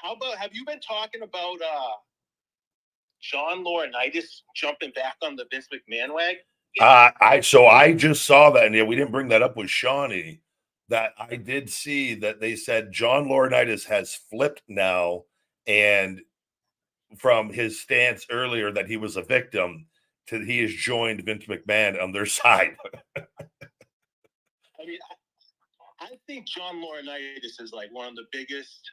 How about, have you been talking about John Laurinaitis jumping back on the Vince McMahon wagon? I just saw that, and yeah, we didn't bring that up with Shawnee. That I did see that they said John Laurinaitis has flipped now, and from his stance earlier that he was a victim to he has joined Vince McMahon on their side. I mean, I think John Laurinaitis is like one of the biggest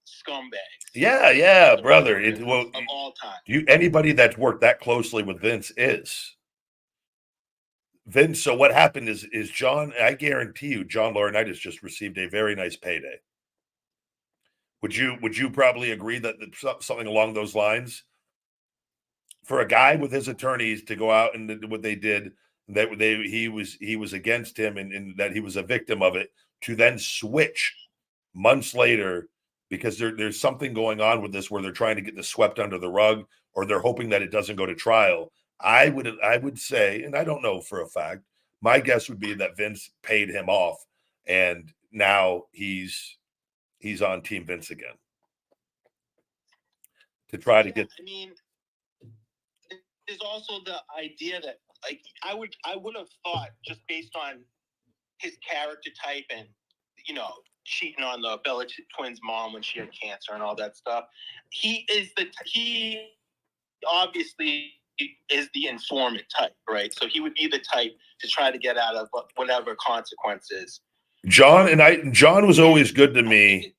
scumbags. Yeah, brother. Of all time. Anybody that's worked that closely with Vince is. Vince, so what happened is John, I guarantee you, John Laurinaitis just received a very nice payday. Would you probably agree that something along those lines? For a guy with his attorneys to go out and what they did, that he was against him and that he was a victim of it, to then switch months later because there's something going on with this where they're trying to get this swept under the rug, or they're hoping that it doesn't go to trial. I would say, and I don't know for a fact, my guess would be that Vince paid him off, and now he's on Team Vince again to try to get. I mean, there's also the idea that, like, I would have thought, just based on his character type and, you know, cheating on the Bella twins' mom when she had cancer and all that stuff, he obviously is the informant type, right? So he would be the type to try to get out of whatever consequences. John was always good to me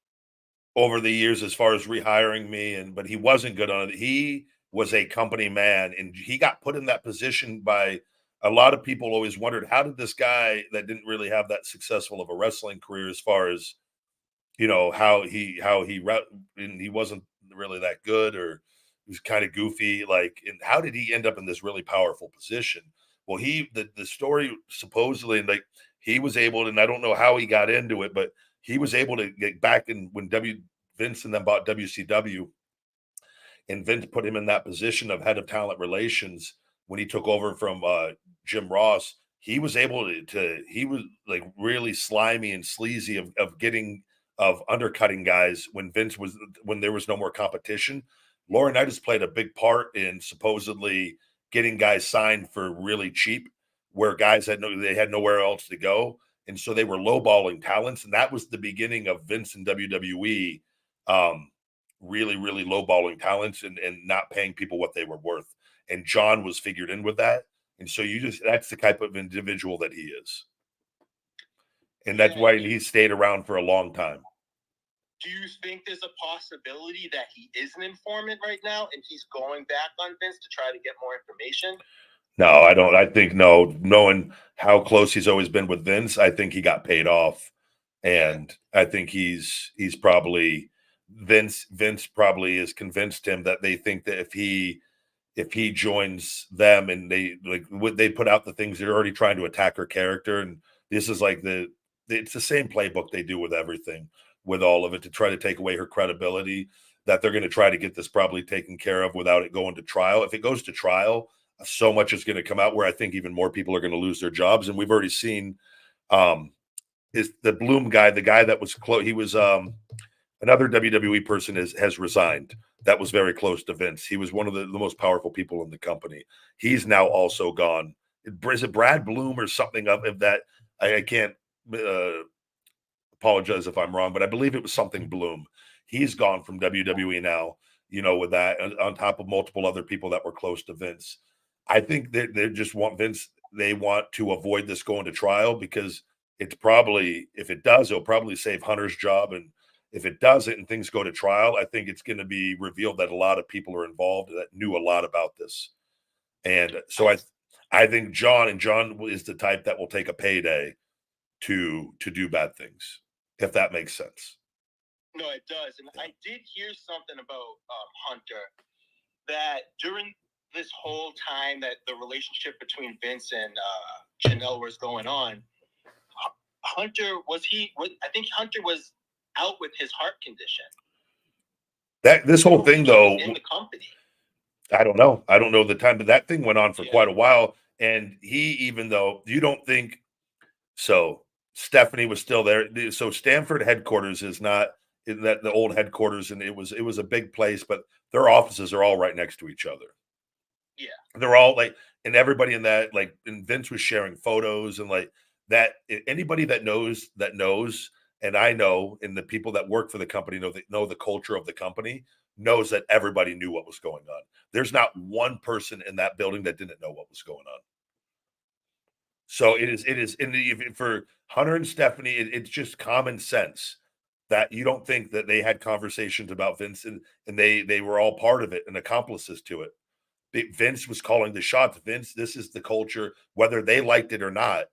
over the years as far as rehiring me, but he wasn't good on it. He was a company man, and he got put in that position by a lot of people. Always wondered, how did this guy that didn't really have that successful of a wrestling career, as far as, you know, how he wasn't really that good, or he was kind of goofy, like, and how did he end up in this really powerful position? Well, the story supposedly, like, he was able to, and I don't know how he got into it, but he was able to get back in when Vince and them bought WCW, and Vince put him in that position of head of talent relations when he took over from Jim Ross. He was able he was like really slimy and sleazy of undercutting guys when there was no more competition. Laurinaitis played a big part in supposedly getting guys signed for really cheap, where guys had nowhere else to go. And so they were lowballing talents. And that was the beginning of Vince and WWE really, really lowballing talents and not paying people what they were worth. And John was figured in with that. And so that's the type of individual that he is. And that's why he stayed around for a long time. Do you think there's a possibility that he is an informant right now and he's going back on Vince to try to get more information? No, I don't. I think no, knowing how close he's always been with Vince, I think he got paid off. And I think he's probably Vince probably has convinced him that they think that if he joins them, and they put out the things, they're already trying to attack her character. And this is like it's the same playbook they do with everything, with all of it, to try to take away her credibility, that they're going to try to get this probably taken care of without it going to trial. If it goes to trial, so much is going to come out where I think even more people are going to lose their jobs. And we've already seen is the Bloom guy, the guy that was close. He was another WWE person has resigned. That was very close to Vince. He was one of the most powerful people in the company. He's now also gone. Is it Brad Bloom or something of that? I can't apologize if I'm wrong, but I believe it was something Bloom. He's gone from WWE now, you know, with that, on top of multiple other people that were close to Vince. I think that they just want Vince. They want to avoid this going to trial, because it's probably, if it does, it'll probably save Hunter's job. And if it doesn't and things go to trial, I think it's going to be revealed that a lot of people are involved that knew a lot about this. And so I think John is the type that will take a payday to do bad things, if that makes sense. No, it does. And I did hear something about Hunter, that during this whole time that the relationship between Vince and Janelle was going on, I think Hunter was out with his heart condition. This whole thing, though, in the company, I don't know the time, but that thing went on for quite a while. And even though you don't think so, Stephanie was still there. So Stanford headquarters is not in that the old headquarters, and it was a big place, but their offices are all right next to each other. Yeah. They're all like, and everybody in that, like, and Vince was sharing photos and like that. Anybody that knows, and I know, and the people that work for the company know the culture of the company, knows that everybody knew what was going on. There's not one person in that building that didn't know what was going on. So it is in the for Hunter and Stephanie, it's just common sense that you don't think that they had conversations about Vince, and they were all part of it and accomplices to it. Vince was calling the shots. Vince, this is the culture, whether they liked it or not,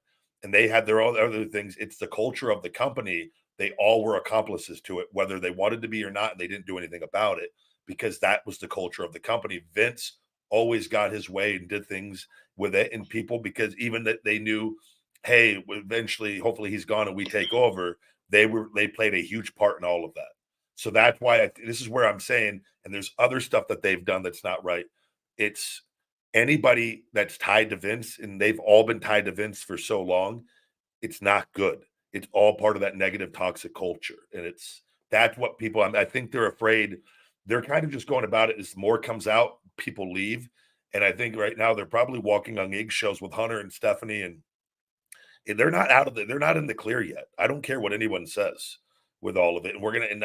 and they had their own other things. It's the culture of the company. They all were accomplices to it, whether they wanted to be or not, and they didn't do anything about it because that was the culture of the company. Vince always got his way and did things with it and people, because even that they knew, hey, eventually, hopefully he's gone and we take over. They played a huge part in all of that. So that's why this is where I'm saying, and there's other stuff that they've done that's not right. It's anybody that's tied to Vince, and they've all been tied to Vince for so long, it's not good. It's all part of that negative, toxic culture. And that's what people, I think they're afraid. They're kind of just going about it as more comes out, people leave. And I think right now they're probably walking on eggshells with Hunter and Stephanie, and they're not they're not in the clear yet. I don't care what anyone says with all of it. And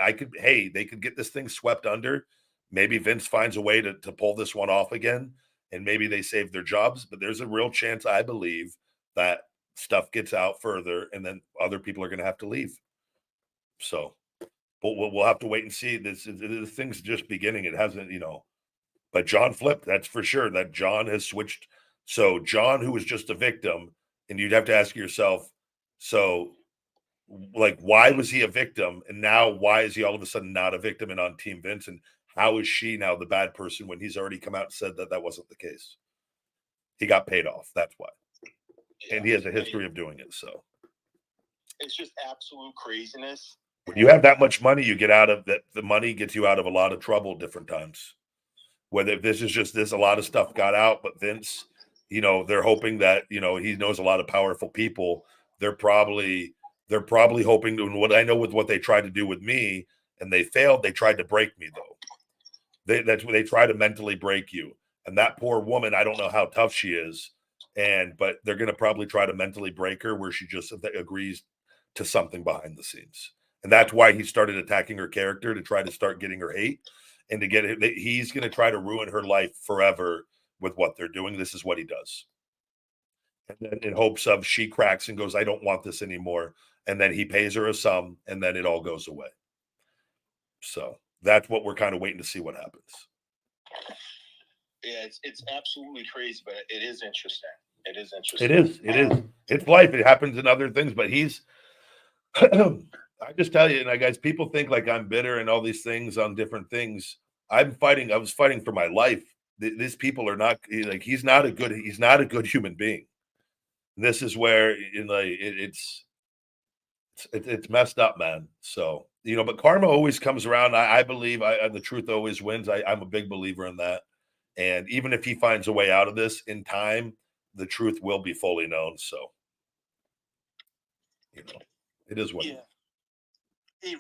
they could get this thing swept under. Maybe Vince finds a way to pull this one off again, and maybe they save their jobs. But there's a real chance, I believe, that stuff gets out further, and then other people are going to have to leave. So, but we'll have to wait and see. This thing's just beginning. It hasn't, But John flipped. That's for sure. That John has switched. So John, who was just a victim, and you'd have to ask yourself, so like, why was he a victim, and now why is he all of a sudden not a victim and on Team Vince? And how is she now the bad person when he's already come out and said that wasn't the case? He got paid off. That's why. Yeah, and he has a history of doing it. So it's just absolute craziness. When you have that much money, you get out of that. The money gets you out of a lot of trouble different times. Whether this is just this, a lot of stuff got out, but Vince, they're hoping that, he knows a lot of powerful people. They're probably hoping to, and what I know with what they tried to do with me, and they failed. They tried to break me though. That's where they try to mentally break you. And that poor woman, I don't know how tough she is. But they're going to probably try to mentally break her where she just agrees to something behind the scenes. And that's why he started attacking her character, to try to start getting her hate and to get it. He's going to try to ruin her life forever with what they're doing. This is what he does. And then in hopes of she cracks and goes, I don't want this anymore. And then he pays her a sum, and then it all goes away. So that's what we're kind of waiting to see what happens. Yeah, it's absolutely crazy, but it is interesting. It is interesting. It is. It's life. It happens in other things, but he's I just tell you, and guys, people think like I'm bitter and all these things on different things. I was fighting for my life. These people are not like, he's not a good human being. This is where it's messed up, man. So, but karma always comes around. I believe the truth always wins. I'm a big believer in that. And even if he finds a way out of this in time, the truth will be fully known. So, it is what it is. Hey,